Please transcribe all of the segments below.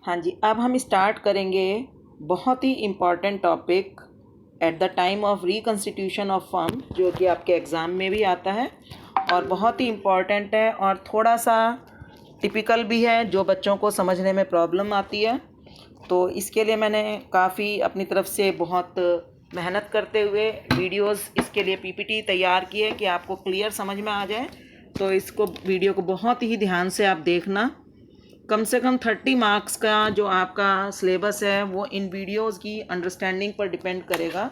हाँ जी, अब हम स्टार्ट करेंगे बहुत ही important topic at the time of reconstitution of firm, जो कि आपके एग्ज़ाम में भी आता है और बहुत ही इम्पॉर्टेंट है और थोड़ा सा टिपिकल भी है, जो बच्चों को समझने में प्रॉब्लम आती है। तो इसके लिए मैंने काफ़ी अपनी तरफ से बहुत मेहनत करते हुए वीडियोस इसके लिए पीपीटी तैयार किए कि आपको क्लियर समझ में आ जाए। तो इसको वीडियो को बहुत ही ध्यान से आप देखना। कम से कम 30 मार्क्स का जो आपका सिलेबस है वो इन वीडियोस की अंडरस्टैंडिंग पर डिपेंड करेगा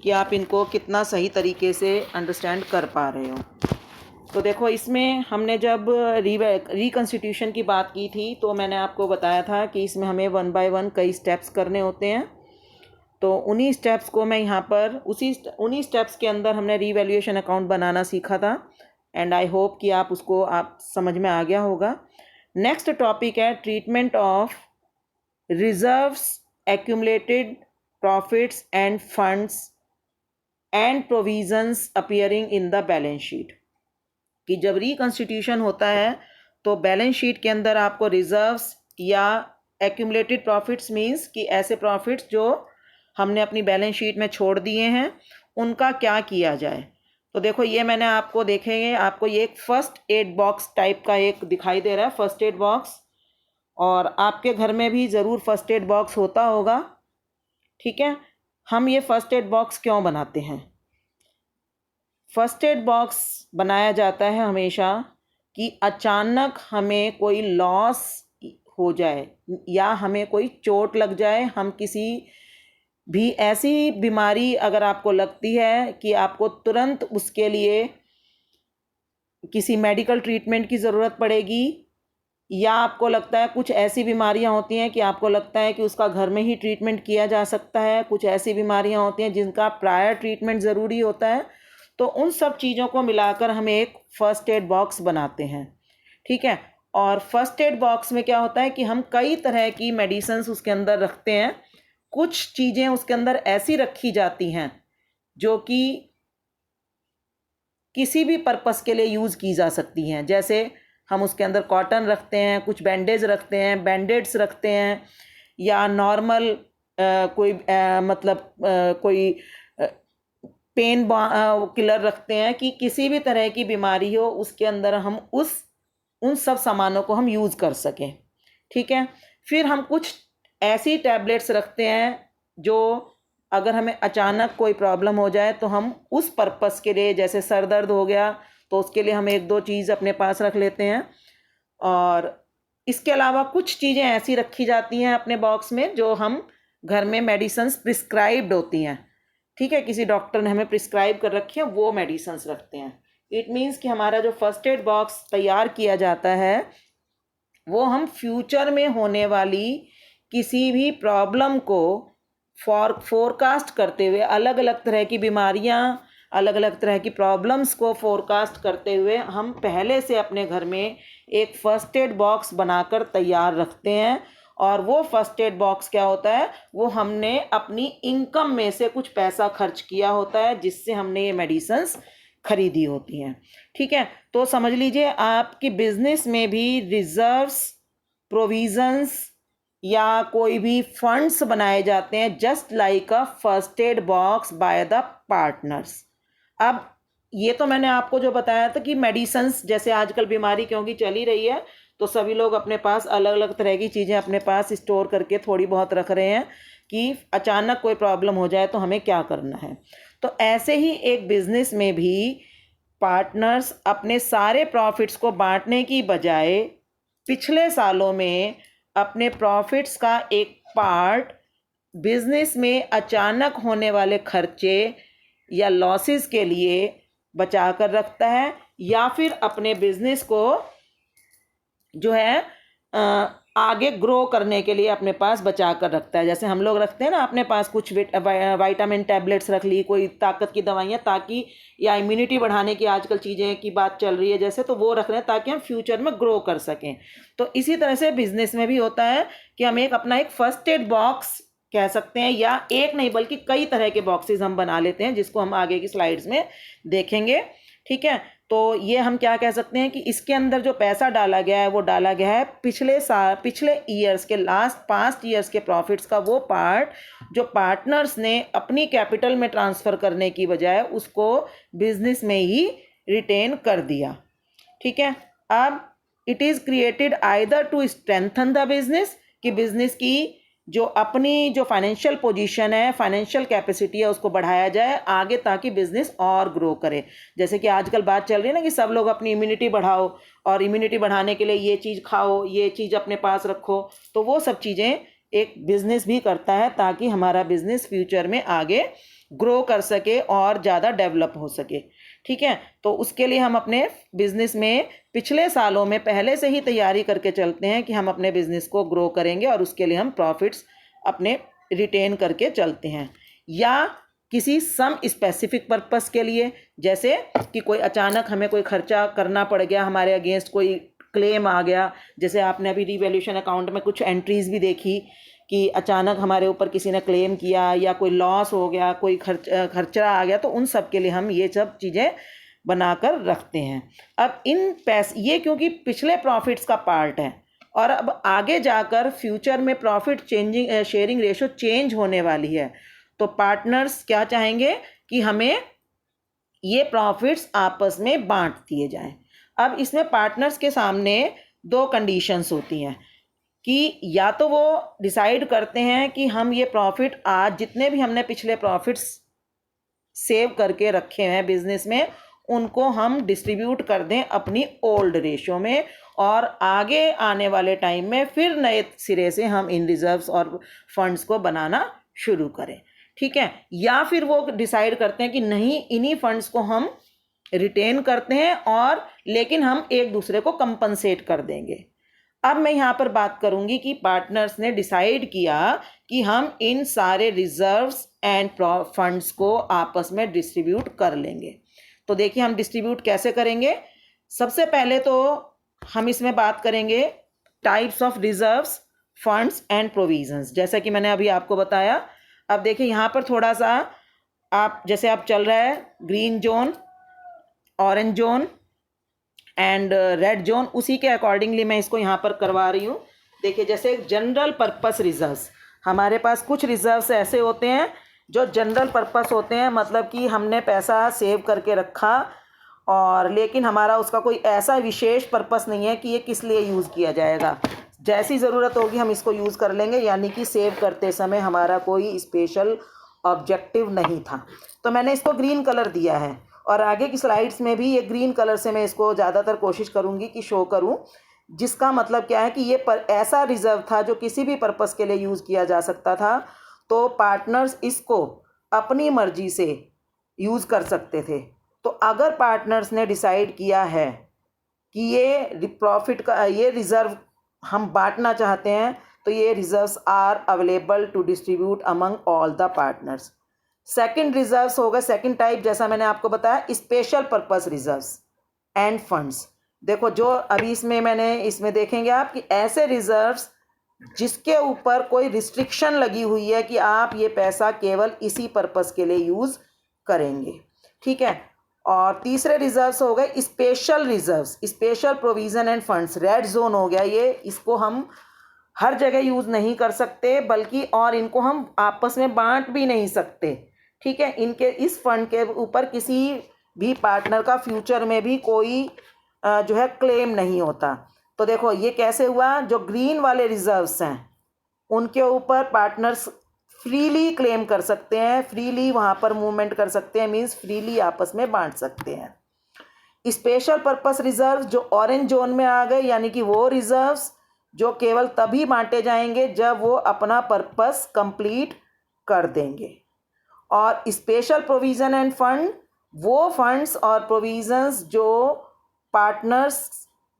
कि आप इनको कितना सही तरीके से अंडरस्टैंड कर पा रहे हो। तो देखो, इसमें हमने जब रिकन्स्टिट्यूशन की बात की थी तो मैंने आपको बताया था कि इसमें हमें 1 बाय 1 कई स्टेप्स करने होते हैं। तो उन्हीं स्टेप्स को मैं यहाँ पर उन्हीं स्टेप्स के अंदर हमने रीवैल्यूएशन अकाउंट बनाना सीखा था एंड आई होप कि आप समझ में आ गया होगा। नेक्स्ट टॉपिक है treatment of reserves, accumulated profits end funds and provisions appearing in the balance sheet. कि जब रिकन्स्टिट्यूशन होता है तो बैलेंस शीट के अंदर आपको रिजर्व्स या एक्यूमुलेटेड प्रॉफिट्स मीन्स कि ऐसे प्रॉफिट्स जो हमने अपनी बैलेंस शीट में छोड़ दिए हैं उनका क्या किया जाए। तो देखो, ये मैंने आपको देखेंगे, आपको ये एक फर्स्ट एड बॉक्स टाइप का एक दिखाई दे रहा है, फर्स्ट एड बॉक्स। और आपके घर में भी ज़रूर फर्स्ट एड बॉक्स होता होगा, ठीक है। हम ये फर्स्ट एड बॉक्स क्यों बनाते हैं? फर्स्ट एड बॉक्स बनाया जाता है हमेशा कि अचानक हमें कोई लॉस हो जाए या हमें कोई चोट लग जाए, हम किसी भी ऐसी बीमारी अगर आपको लगती है कि आपको तुरंत उसके लिए किसी मेडिकल ट्रीटमेंट की ज़रूरत पड़ेगी, या आपको लगता है कुछ ऐसी बीमारियां होती हैं कि आपको लगता है कि उसका घर में ही ट्रीटमेंट किया जा सकता है, कुछ ऐसी बीमारियां होती हैं जिनका प्रायर ट्रीटमेंट ज़रूरी होता है, तो उन सब चीज़ों को मिलाकर हम एक फ़र्स्ट एड बॉक्स बनाते हैं, ठीक है। और फर्स्ट एड बॉक्स में क्या होता है कि हम कई तरह की मेडिसिन्स उसके अंदर रखते हैं। कुछ चीज़ें उसके अंदर ऐसी रखी जाती हैं जो कि किसी भी पर्पस के लिए यूज़ की जा सकती हैं। जैसे हम उसके अंदर कॉटन रखते हैं, कुछ बैंडेज रखते हैं, बैंडेड्स रखते हैं, या नॉर्मल कोई पेन किलर रखते हैं कि किसी भी तरह की बीमारी हो उसके अंदर हम उन सब सामानों को हम यूज़ कर सकें, ठीक है। फिर हम कुछ ऐसी टैबलेट्स रखते हैं जो अगर हमें अचानक कोई प्रॉब्लम हो जाए तो हम उस पर्पस के लिए, जैसे सर दर्द हो गया तो उसके लिए हम 1-2 चीज़ अपने पास रख लेते हैं। और इसके अलावा कुछ चीज़ें ऐसी रखी जाती हैं अपने बॉक्स में जो हम घर में मेडिसिन्स प्रिस्क्राइब्ड होती हैं, ठीक है, किसी डॉक्टर ने हमें प्रिस्क्राइब कर रखी है, वो मेडिसिन्स रखते हैं। इट मीन्स कि हमारा जो फर्स्ट एड बॉक्स तैयार किया जाता है वो हम फ्यूचर में होने वाली किसी भी प्रॉब्लम को फोरकास्ट करते हुए, अलग अलग तरह की बीमारियां, अलग अलग तरह की प्रॉब्लम्स को फोरकास्ट करते हुए हम पहले से अपने घर में एक फर्स्ट एड बॉक्स बनाकर तैयार रखते हैं। और वो फर्स्ट एड बॉक्स क्या होता है, वो हमने अपनी इनकम में से कुछ पैसा खर्च किया होता है जिससे हमने ये मेडिसिन्स खरीदी होती हैं, ठीक है। तो समझ लीजिए, आपकी बिजनेस में भी रिजर्व्स, प्रोविजंस या कोई भी फंड्स बनाए जाते हैं just like a first aid box by the partners. अब ये तो मैंने आपको जो बताया था कि मेडिसिन्स, जैसे आजकल बीमारी क्योंकि चली रही है तो सभी लोग अपने पास अलग अलग तरह की चीज़ें अपने पास स्टोर करके थोड़ी बहुत रख रहे हैं कि अचानक कोई प्रॉब्लम हो जाए तो हमें क्या करना है। तो ऐसे ही एक बिजनेस में भी पार्टनर्स अपने सारे प्रॉफिट्स को बांटने की बजाय पिछले सालों में अपने प्रॉफिट्स का एक पार्ट बिजनेस में अचानक होने वाले खर्चे या लॉसेस के लिए बचा कर रखता है, या फिर अपने बिजनेस को जो है आगे ग्रो करने के लिए अपने पास बचा कर रखता है। जैसे हम लोग रखते हैं ना अपने पास कुछ विटामिन टैबलेट्स रख ली, कोई ताकत की दवाइयाँ, ताकि या इम्यूनिटी बढ़ाने की आजकल चीज़ें की बात चल रही है जैसे, तो वो रख रहे हैं ताकि हम फ्यूचर में ग्रो कर सकें। तो इसी तरह से बिजनेस में भी होता है कि हम अपना एक फर्स्ट एड बॉक्स कह सकते हैं, या एक नहीं बल्कि कई तरह के बॉक्सेस हम बना लेते हैं जिसको हम आगे की स्लाइड्स में देखेंगे, ठीक है, तो ये हम क्या कह सकते हैं कि इसके अंदर जो पैसा डाला गया है वो डाला गया है पिछले ईयर्स के लास्ट 5 ईयर्स के प्रॉफिट्स का वो पार्ट जो पार्टनर्स ने अपनी कैपिटल में ट्रांसफ़र करने की बजाय उसको बिजनेस में ही रिटेन कर दिया। ठीक है, अब it is created either to strengthen the business, कि बिजनेस की जो अपनी जो फाइनेंशियल पोजीशन है, फाइनेंशियल कैपेसिटी है, उसको बढ़ाया जाए आगे ताकि बिजनेस और ग्रो करे। जैसे कि आजकल बात चल रही है ना कि सब लोग अपनी इम्यूनिटी बढ़ाओ, और इम्यूनिटी बढ़ाने के लिए ये चीज़ खाओ, ये चीज़ अपने पास रखो, तो वो सब चीज़ें एक बिजनेस भी करता है ताकि हमारा बिजनेस फ्यूचर में आगे ग्रो कर सके और ज़्यादा डेवलप हो सके। ठीक है, तो उसके लिए हम अपने बिजनेस में पिछले सालों में पहले से ही तैयारी करके चलते हैं कि हम अपने बिजनेस को ग्रो करेंगे और उसके लिए हम प्रॉफिट्स अपने रिटेन करके चलते हैं, या किसी सम स्पेसिफिक पर्पस के लिए, जैसे कि कोई अचानक हमें कोई खर्चा करना पड़ गया, हमारे अगेंस्ट कोई क्लेम आ गया, जैसे आपने अभी रिवैल्यूएशन अकाउंट में कुछ एंट्रीज भी देखी कि अचानक हमारे ऊपर किसी ने क्लेम किया या कोई लॉस हो गया, कोई खर्चा आ गया, तो उन सब के लिए हम ये सब चीज़ें बनाकर रखते हैं। अब इन पैसे ये क्योंकि पिछले प्रॉफिट्स का पार्ट है, और अब आगे जाकर फ्यूचर में प्रॉफिट शेयरिंग रेशो चेंज होने वाली है, तो पार्टनर्स क्या चाहेंगे कि हमें ये प्रॉफिट्स आपस में बांट दिए जाएं। अब इसमें पार्टनर्स के सामने 2 कंडीशंस होती हैं कि या तो वो डिसाइड करते हैं कि हम ये प्रॉफिट आज जितने भी हमने पिछले प्रॉफिट्स सेव करके रखे हैं बिजनेस में, उनको हम डिस्ट्रीब्यूट कर दें अपनी ओल्ड रेशो में, और आगे आने वाले टाइम में फिर नए सिरे से हम इन रिजर्व्स और फंड्स को बनाना शुरू करें। ठीक है, या फिर वो डिसाइड करते हैं कि नहीं, इन्हीं फंड्स को हम रिटेन करते हैं और लेकिन हम एक दूसरे को कंपनसेट कर देंगे। अब मैं यहाँ पर बात करूँगी कि पार्टनर्स ने डिसाइड किया कि हम इन सारे रिजर्व्स एंड फंड्स को आपस में डिस्ट्रीब्यूट कर लेंगे। तो देखिए हम डिस्ट्रीब्यूट कैसे करेंगे। सबसे पहले तो हम इसमें बात करेंगे types of reserves, funds and provisions, जैसा कि मैंने अभी आपको बताया। अब देखिए यहाँ पर थोड़ा सा आप जैसे आप चल रहा है green zone, orange zone and red zone, उसी के अकॉर्डिंगली मैं इसको यहाँ पर करवा रही हूँ। देखिए जैसे जनरल पर्पस रिजर्व्स, हमारे पास कुछ रिजर्व्स ऐसे होते हैं जो जनरल पर्पस होते हैं, मतलब कि हमने पैसा सेव करके रखा और लेकिन हमारा उसका कोई ऐसा विशेष पर्पस नहीं है कि ये किस लिए यूज़ किया जाएगा, जैसी ज़रूरत होगी हम इसको यूज़ कर लेंगे, यानी कि सेव करते समय हमारा कोई स्पेशल ऑब्जेक्टिव नहीं था। तो मैंने इसको ग्रीन कलर दिया है, और आगे की स्लाइड्स में भी ये ग्रीन कलर से मैं इसको ज़्यादातर कोशिश करूँगी कि शो करूँ, जिसका मतलब क्या है कि ये ऐसा रिजर्व था जो किसी भी पर्पस के लिए यूज़ किया जा सकता था, तो पार्टनर्स इसको अपनी मर्जी से यूज़ कर सकते थे। तो अगर पार्टनर्स ने डिसाइड किया है कि ये प्रॉफिट का ये रिज़र्व हम बांटना चाहते हैं, तो ये reserves are available to distribute among all the partners. Second reserves होगा, सेकंड टाइप जैसा मैंने आपको बताया, special purpose reserves and funds. देखो जो अभी इसमें देखेंगे आप कि ऐसे रिजर्व्स जिसके ऊपर कोई रिस्ट्रिक्शन लगी हुई है कि आप ये पैसा केवल इसी पर्पस के लिए यूज़ करेंगे। ठीक है, और तीसरे रिजर्व्स हो गए special reserves, special provision end funds, red zone हो गया ये, इसको हम हर जगह यूज़ नहीं कर सकते बल्कि और इनको हम आपस में बांट भी नहीं सकते। ठीक है, इनके इस फंड के ऊपर किसी भी पार्टनर का फ्यूचर में भी कोई जो है क्लेम नहीं होता। तो देखो ये कैसे हुआ, जो ग्रीन वाले रिजर्व्स हैं उनके ऊपर पार्टनर्स फ्रीली क्लेम कर सकते हैं, फ्रीली वहाँ पर मूवमेंट कर सकते हैं, मीन्स फ्रीली आपस में बांट सकते हैं। स्पेशल पर्पस रिजर्व जो ऑरेंज जोन में आ गए, यानी कि वो रिजर्व्स जो केवल तभी बांटे जाएंगे जब वो अपना पर्पस कंप्लीट कर देंगे। और स्पेशल प्रोविज़न एंड फंड, वो फंड्स और प्रोविज़न्स जो पार्टनर्स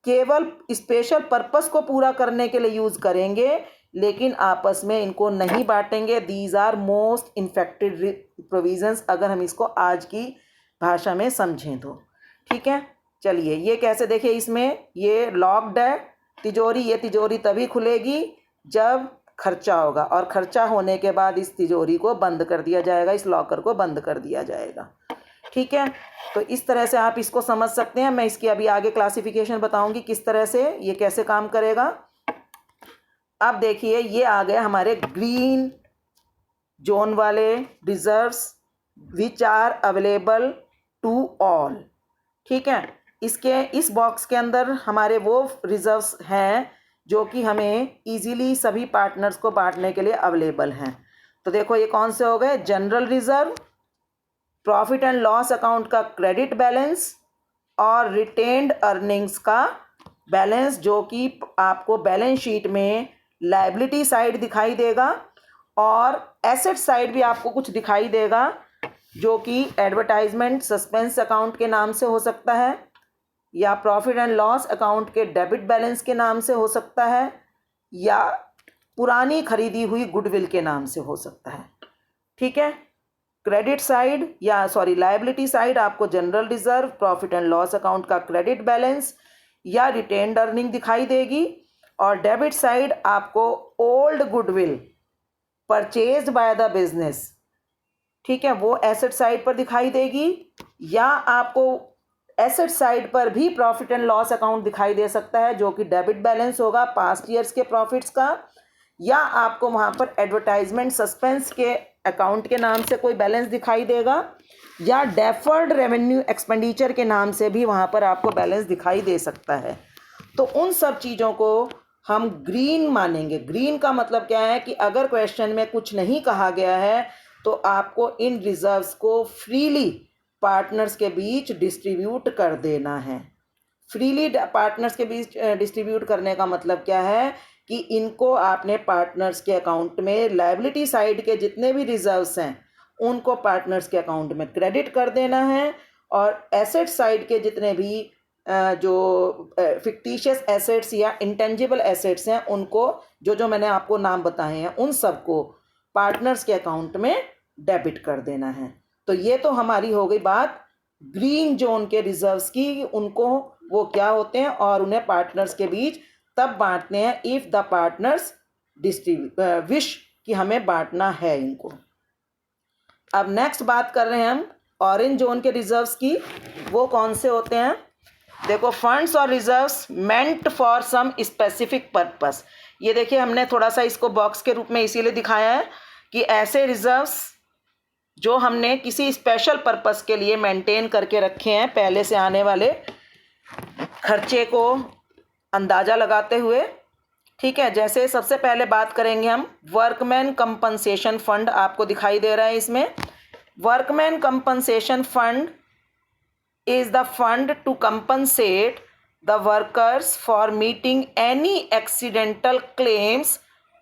केवल स्पेशल पर्पस को पूरा करने के लिए यूज़ करेंगे लेकिन आपस में इनको नहीं बांटेंगे। These are most infected provisions, अगर हम इसको आज की भाषा में समझें तो। ठीक है, चलिए ये कैसे, देखिए इसमें ये लॉक्ड है तिजोरी, ये तिजोरी तभी खुलेगी जब खर्चा होगा, और खर्चा होने के बाद इस तिजोरी को बंद कर दिया जाएगा, इस लॉकर को बंद कर दिया जाएगा। ठीक है, तो इस तरह से आप इसको समझ सकते हैं। मैं इसकी अभी आगे क्लासिफिकेशन बताऊंगी किस तरह से ये कैसे काम करेगा। अब देखिए ये आ गए हमारे ग्रीन जोन वाले reserves which are available to all. ठीक है, इसके इस बॉक्स के अंदर हमारे वो रिजर्व्स हैं जो कि हमें इजीली सभी पार्टनर्स को बांटने के लिए अवेलेबल हैं। तो देखो ये कौन से हो गए, general reserve, profit and loss account का क्रेडिट बैलेंस और रिटेन्ड अर्निंग्स का बैलेंस, जो कि आपको बैलेंस शीट में लायबिलिटी साइड दिखाई देगा और एसेट साइड भी आपको कुछ दिखाई देगा, जो कि एडवर्टाइजमेंट सस्पेंस अकाउंट के नाम से हो सकता है या प्रॉफिट एंड लॉस अकाउंट के डेबिट बैलेंस के नाम से हो सकता है या पुरानी खरीदी हुई गुडविल के नाम से हो सकता है। ठीक है, क्रेडिट साइड या लायबिलिटी साइड आपको general reserve, profit and loss account का क्रेडिट बैलेंस या रिटेन्ड अर्निंग दिखाई देगी और डेबिट साइड आपको old goodwill purchased by the business, ठीक है, वो एसेट साइड पर दिखाई देगी या आपको एसेट साइड पर भी प्रॉफिट एंड लॉस अकाउंट दिखाई दे सकता है जो कि डेबिट बैलेंस होगा पास्ट ईयर्स के प्रॉफिट्स का, या आपको वहाँ पर एडवर्टाइजमेंट सस्पेंस के अकाउंट के नाम से कोई बैलेंस दिखाई देगा या डेफर्ड रेवेन्यू एक्सपेंडिचर के नाम से भी वहाँ पर आपको बैलेंस दिखाई दे सकता है। तो उन सब चीज़ों को हम ग्रीन मानेंगे। ग्रीन का मतलब क्या है कि अगर क्वेश्चन में कुछ नहीं कहा गया है तो आपको इन रिजर्व्स को फ्रीली पार्टनर्स के बीच डिस्ट्रीब्यूट कर देना है। फ्रीली पार्टनर्स के बीच डिस्ट्रीब्यूट करने का मतलब क्या है कि इनको आपने पार्टनर्स के अकाउंट में लायबिलिटी साइड के जितने भी रिजर्व्स हैं उनको पार्टनर्स के अकाउंट में क्रेडिट कर देना है और एसेट साइड के जितने भी जो फिक्टिशियस एसेट्स या इंटेंजिबल एसेट्स हैं उनको जो मैंने आपको नाम बताए हैं उन सबको पार्टनर्स के अकाउंट में डेबिट कर देना है। तो ये तो हमारी हो गई बात ग्रीन जोन के रिजर्व्स की, उनको वो क्या होते हैं और उन्हें पार्टनर्स के बीच तब बांटते हैं इफ़ द पार्टनर्स विश कि हमें बांटना है इनको। अब नेक्स्ट बात कर रहे हैं हम ऑरेंज जोन के रिजर्व्स की। वो कौन से होते हैं, देखो फंड्स और reserves meant for some specific purpose. ये देखिए हमने थोड़ा सा इसको बॉक्स के रूप में इसीलिए दिखाया है कि ऐसे रिजर्व्स जो हमने किसी स्पेशल पर्पस के लिए मेंटेन करके रखे हैं पहले से आने वाले खर्चे को अंदाज़ा लगाते हुए। ठीक है, जैसे सबसे पहले बात करेंगे हम वर्कमैन कंपनसेशन फंड, आपको दिखाई दे रहा है इसमें। Workman compensation fund is the fund to compensate the workers for meeting any accidental claims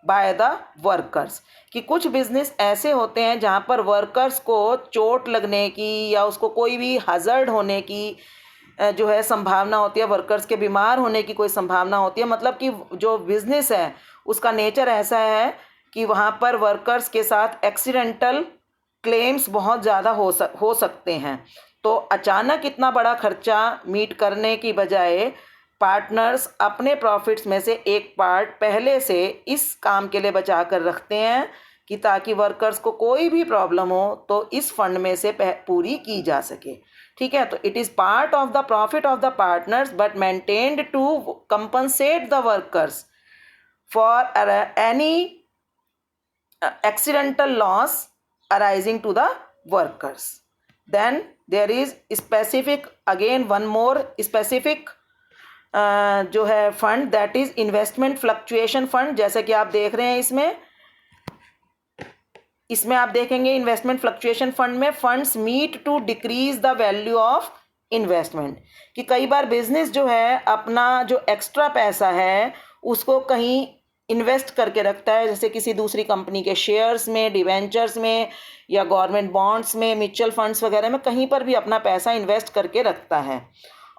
by the workers। कि कुछ बिजनेस ऐसे होते हैं जहाँ पर वर्कर्स को चोट लगने की या उसको कोई भी हज़ार्ड होने की जो है संभावना होती है, वर्कर्स के बीमार होने की कोई संभावना होती है। मतलब कि जो बिज़नेस है उसका नेचर ऐसा है कि वहाँ पर वर्कर्स के साथ एक्सीडेंटल क्लेम्स बहुत ज़्यादा हो सकते हैं। तो अचानक इतना बड़ा खर्चा मीट करने की बजाय पार्टनर्स अपने प्रॉफिट्स में से एक पार्ट पहले से इस काम के लिए बचा कर रखते हैं कि ताकि वर्कर्स को कोई भी प्रॉब्लम हो तो इस फंड में से पूरी की जा सके। ठीक है, तो it is part of the profit of the partners but maintained to compensate the workers for any accidental loss arising to the workers. Then there is specific, again one more specific जो है fund that is investment fluctuation fund. जैसे कि आप देख रहे हैं इसमें आप देखेंगे इन्वेस्टमेंट फ्लक्चुएशन फंड में funds meet to decrease the value of investment. कि कई बार बिजनेस जो है अपना जो एक्स्ट्रा पैसा है उसको कहीं इन्वेस्ट करके रखता है, जैसे किसी दूसरी कंपनी के शेयर्स में, डिवेंचर्स में या गवर्नमेंट बॉन्ड्स में, म्यूचुअल फंड्स वगैरह में, कहीं पर भी अपना पैसा इन्वेस्ट करके रखता है।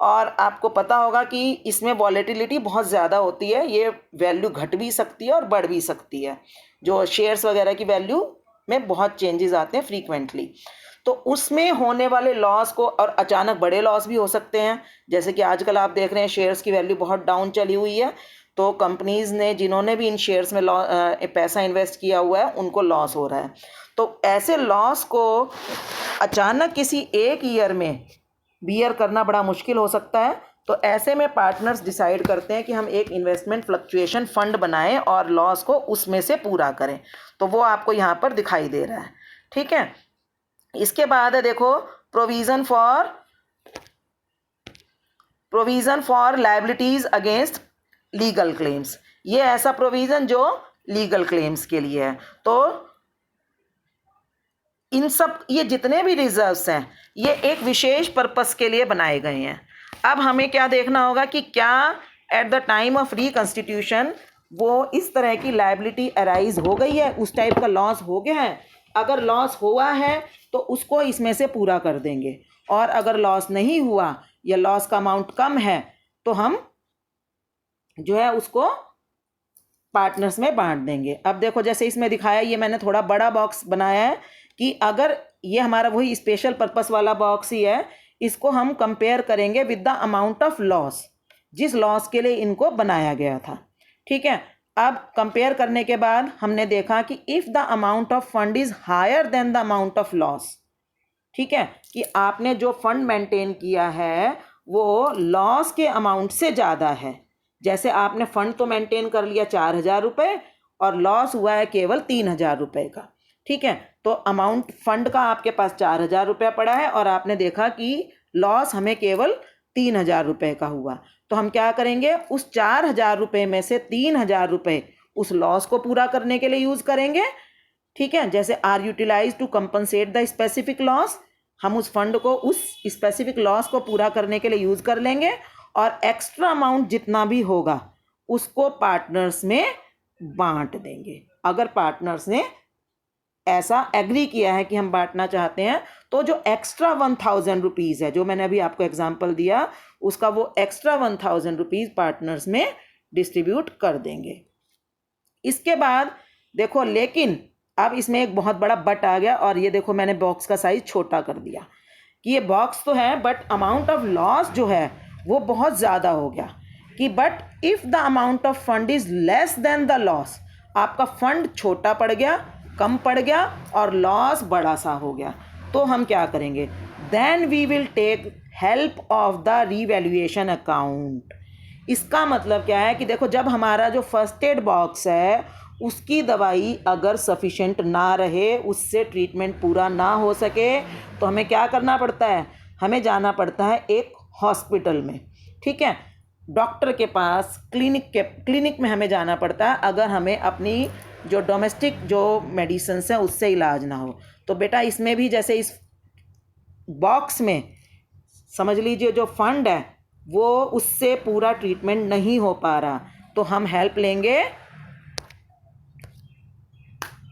और आपको पता होगा कि इसमें वॉलेटिलिटी बहुत ज़्यादा होती है, ये वैल्यू घट भी सकती है और बढ़ भी सकती है। जो शेयर्स वगैरह की वैल्यू में बहुत चेंजेस आते हैं फ्रीक्वेंटली। तो उसमें होने वाले लॉस को, और अचानक बड़े लॉस भी हो सकते हैं, जैसे कि आजकल आप देख रहे हैं शेयर्स की वैल्यू बहुत डाउन चली हुई है, तो कंपनीज़ ने जिन्होंने भी इन शेयर्स में पैसा इन्वेस्ट किया हुआ है उनको लॉस हो रहा है। तो ऐसे लॉस को अचानक किसी एक ईयर में बियर करना बड़ा मुश्किल हो सकता है। तो ऐसे में पार्टनर्स डिसाइड करते हैं कि हम एक इन्वेस्टमेंट फ्लक्चुएशन फंड बनाएं और लॉस को उसमें से पूरा करें। तो वो आपको यहाँ पर दिखाई दे रहा है, ठीक है। इसके बाद है देखो provision for liabilities against legal claims. ये ऐसा प्रोविज़न जो लीगल क्लेम्स के लिए है। तो इन सब ये जितने भी रिजर्व्स हैं ये एक विशेष पर्पस के लिए बनाए गए हैं। अब हमें क्या देखना होगा कि क्या eight the time of reconstitution वो इस तरह की लायबिलिटी अराइज हो गई है, उस टाइप का लॉस हो गया है। अगर लॉस हुआ है तो उसको इसमें से पूरा कर देंगे, और अगर लॉस नहीं हुआ या लॉस का अमाउंट कम है तो हम जो है उसको पार्टनर्स में बांट देंगे। अब देखो जैसे इसमें दिखाया, ये मैंने थोड़ा बड़ा बॉक्स बनाया है कि अगर ये हमारा वही स्पेशल पर्पस वाला बॉक्स ही है, इसको हम कंपेयर करेंगे with the amount of loss, जिस लॉस के लिए इनको बनाया गया था, ठीक है। अब कंपेयर करने के बाद हमने देखा कि if the amount of fund is higher than the amount of loss, ठीक है, कि आपने जो फंड मेंटेन किया है वो लॉस के अमाउंट से ज़्यादा है। जैसे आपने फंड तो मेंटेन कर लिया 4,000 रुपये और लॉस हुआ है केवल 3,000 रुपये का, ठीक है। तो अमाउंट फंड का आपके पास 4,000 रुपया पड़ा है और आपने देखा कि लॉस हमें केवल 3,000 रुपये का हुआ। तो हम क्या करेंगे, उस 4,000 रुपये में से 3,000 रुपये उस लॉस को पूरा करने के लिए यूज़ करेंगे, ठीक है। जैसे are utilize to compensate the specific loss, हम उस फंड को उस स्पेसिफिक लॉस को पूरा करने के लिए यूज़ कर लेंगे, और एक्स्ट्रा अमाउंट जितना भी होगा उसको पार्टनर्स में बांट देंगे। अगर पार्टनर्स ने ऐसा एग्री किया है कि हम बांटना चाहते हैं, तो जो एक्स्ट्रा 1,000 रुपीज़ है, जो मैंने अभी आपको एग्जांपल दिया, उसका वो एक्स्ट्रा 1,000 रुपीज़ पार्टनर्स में डिस्ट्रीब्यूट कर देंगे। इसके बाद देखो, लेकिन अब इसमें एक बहुत बड़ा बट आ गया, और ये देखो मैंने बॉक्स का साइज छोटा कर दिया कि ये बॉक्स तो है बट अमाउंट ऑफ लॉस जो है वो बहुत ज़्यादा हो गया, कि but if the amount of fund is less than the loss, आपका फंड छोटा पड़ गया, कम पड़ गया और लॉस बड़ा सा हो गया। तो हम क्या करेंगे, then we will take help of the revaluation account. इसका मतलब क्या है कि देखो, जब हमारा जो फर्स्ट एड बॉक्स है उसकी दवाई अगर सफिशेंट ना रहे, उससे ट्रीटमेंट पूरा ना हो सके, तो हमें क्या करना पड़ता है, हमें जाना पड़ता है एक हॉस्पिटल में, ठीक है, डॉक्टर के पास, क्लिनिक में हमें जाना पड़ता है अगर हमें अपनी जो डोमेस्टिक जो मेडिसिन्स हैं उससे इलाज ना हो। तो बेटा इसमें भी जैसे इस बॉक्स में समझ लीजिए जो फंड है वो उससे पूरा ट्रीटमेंट नहीं हो पा रहा, तो हम हेल्प लेंगे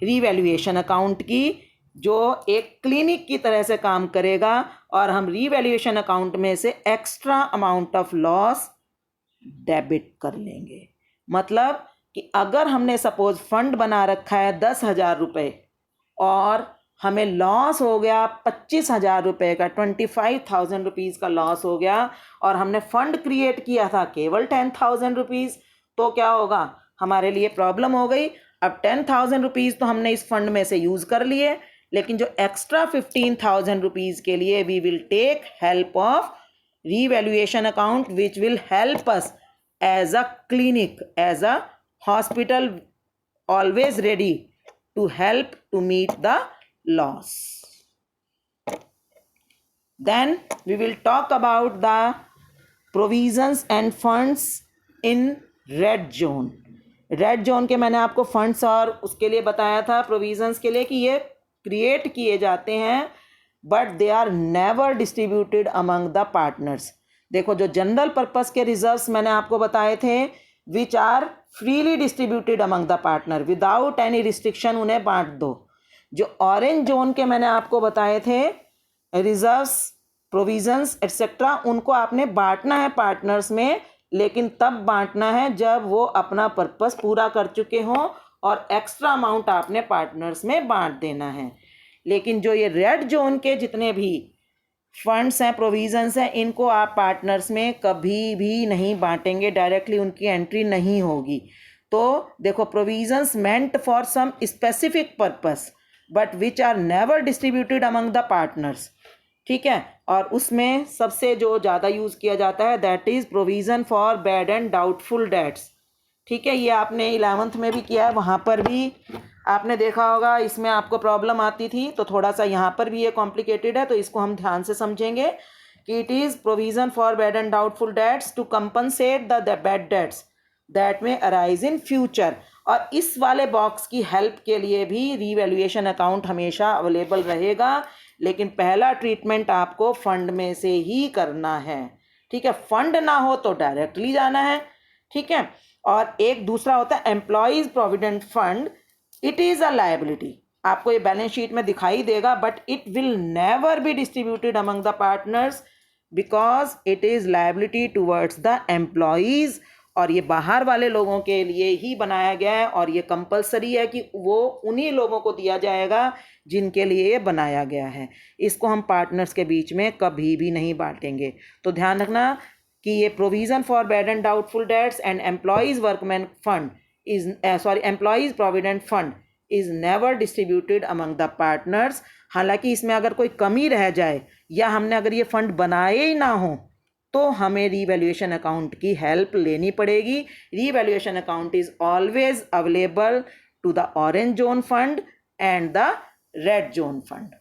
रीवैल्यूएशन अकाउंट की, जो एक क्लिनिक की तरह से काम करेगा, और हम रीवैल्यूएशन अकाउंट में से extra amount of loss debit कर लेंगे। मतलब कि अगर हमने सपोज फंड बना रखा है 10,000 रुपये और हमें लॉस हो गया 25,000 रुपये का, 25,000 रुपीज़ का लॉस हो गया, और हमने फंड क्रिएट किया था केवल 10,000 रुपीज़, तो क्या होगा, हमारे लिए प्रॉब्लम हो गई। अब 10,000 रुपीज़ तो हमने इस फंड में से यूज़ कर लिए, लेकिन जो एक्स्ट्रा 15,000 रुपीज़ के लिए we will take help of revaluation account which will help us as a clinic, as a hospital, always ready to help to meet the loss. Then we will talk about the provisions and funds in red zone. Red zone के मैंने आपको funds और उसके लिए बताया था, provisions के लिए, कि ये क्रिएट किए जाते हैं but they are never distributed among the partners. देखो, जो जनरल पर्पस के रिजर्व्स मैंने आपको बताए थे, which are freely distributed among the partner without any restriction, उन्हें बांट दो। जो ऑरेंज जोन के मैंने आपको बताए थे रिजर्व्स, प्रोविजंस एटसेट्रा, उनको आपने बांटना है पार्टनर्स में, लेकिन तब बांटना है जब वो अपना पर्पस पूरा कर चुके हों, और एक्स्ट्रा अमाउंट आपने पार्टनर्स में बांट देना है। लेकिन जो ये रेड जोन के जितने भी फंड्स हैं, प्रोविजंस हैं, इनको आप पार्टनर्स में कभी भी नहीं बांटेंगे, डायरेक्टली उनकी एंट्री नहीं होगी। तो देखो, provisions meant for some specific purpose but which are never distributed among the partners, ठीक है। और उसमें सबसे जो ज़्यादा यूज़ किया जाता है that is provision for bad and doubtful dates, ठीक है। ये आपने 11th में भी किया है, वहाँ पर भी आपने देखा होगा, इसमें आपको प्रॉब्लम आती थी। तो थोड़ा सा यहाँ पर भी ये कॉम्प्लिकेटेड है, तो इसको हम ध्यान से समझेंगे कि it is provision for bad and doubtful debts to compensate the bad debts that may arise in future. और इस वाले बॉक्स की हेल्प के लिए भी रीवैल्यूएशन अकाउंट हमेशा अवेलेबल रहेगा, लेकिन पहला ट्रीटमेंट आपको फंड में से ही करना है, ठीक है। फंड ना हो तो डायरेक्टली जाना है, ठीक है। और एक दूसरा होता है employees provident fund, it is a liability. आपको ये बैलेंस शीट में दिखाई देगा but it will never be distributed among the partners because it is liability towards the employees. और ये बाहर वाले लोगों के लिए ही बनाया गया है और ये कंपलसरी है कि वो उन्हीं लोगों को दिया जाएगा जिनके लिए ये बनाया गया है। इसको हम पार्टनर्स के बीच में कभी भी नहीं बांटेंगे। तो ध्यान रखना कि ये provision for bad and doubtful dates and employees workman fund is employees provident fund is never distributed among the partners. हालांकि इसमें अगर कोई कमी रह जाए या हमने अगर ये फंड बनाए ही ना हो तो हमें रीवैल्यूएशन अकाउंट की हेल्प लेनी पड़ेगी। Revaluation account is always available to the orange zone fund and the red zone fund.